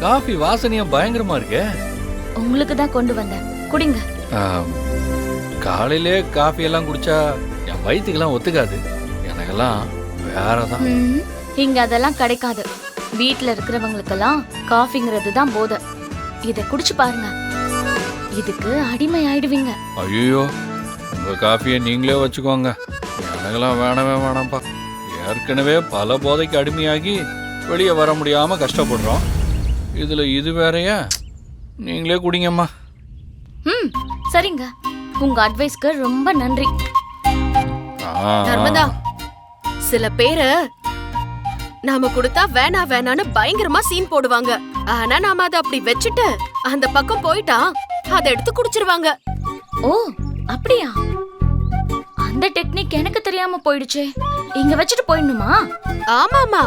Coffee வாசனையும் பயங்கரமா இருக்கே. உங்களுக்கு தான் கொண்டு வந்தேன், குடிங்க. காலையிலே காஃபி எல்லாம் குடிச்சா என் வயிற்றுக்கெல்லாம் ஒத்துக்காது. எனக்கெல்லாம் வேறதான். இங்க அதெல்லாம் கிடைக்காது. வீட்டுல இருக்கிறவங்களுக்கெல்லாம் காஃபிங்கிறது தான் போதை. இத குடிச்சு பாருங்க, இதுக்கு அடிமை ஆயிடுவீங்க. ஐயோ, உங்க காஃபியை நீங்களே வச்சுக்கோங்க. எனக்கெல்லாம் வேணவே வேணாம்ப்பா. ஏற்கனவே பல போதைக்கு அடிமையாகி வெளியே வர முடியாம கஷ்டப்படுறோம். இதுல இது வேறையா? நீங்களே குடிங்கம்மா. சரிங்க, உங்க அட்வைஸ்க்கு ரொம்ப நன்றி. நர்மதா, சில பேரு நாம கொடுத்தா வேணா வேணான்னு பயங்கரமா சீன் போடுவாங்க. ஆனா நாம அதை அப்படி வச்சுட்டு அந்த பக்கம் போயிட்டா அதை எடுத்து குடிச்சிருவாங்க. ஓ அப்படியா? அந்த டெக்னிக் எனக்கு தெரியாம போயிடுச்சே. இங்க வச்சுட்டு போயிடணுமா? ஆமாமா,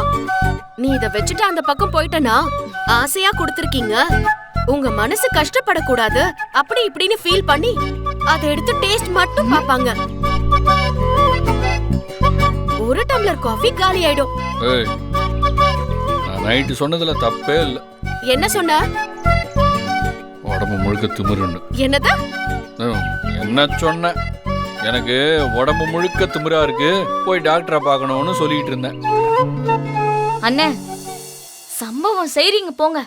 நீ இத வச்சுட்டு அந்த பக்கம் போயிட்டனா ஆசையா கொடுத்திருக்கீங்க, உங்க மனசு கஷ்டப்படக்கூடாது அப்படி இப்படின்னு ஃபீல் பண்ணி அதை எடுத்து டேஸ்ட் மட்டும் பாப்பாங்க. ஒரு டம்ளர் காஃபி காலி ஆயிடும். ஏய், நான் நைட்டு சொன்னதுல தப்பே இல்ல. என்ன சொன்ன? உடம்பு முழுக்க திமிருன்னு. என்னது? என்ன சொன்ன? எனக்கு உடம்பு முழுக்க திமிரா இருக்கு, போய் டாக்டரை பார்க்கணும்னு சொல்லிட்டு இருந்தேன். அண்ணே, சம்பவம் செய்றீங்க போங்க.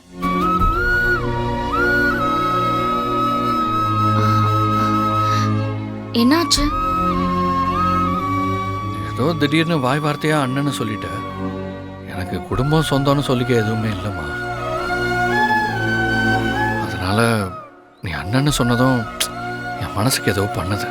என்னாச்சு? ஏதோ திடீர்னு வாய் வார்த்தையா அண்ணன்னு சொல்லிட்ட. எனக்கு குடும்பம் சொந்தம்னு சொல்லிக்க எதுவுமே இல்லைம்மா. அதனால நீ அண்ணன்னு சொன்னதும் என் மனசுக்கு ஏதோ பண்ணுது.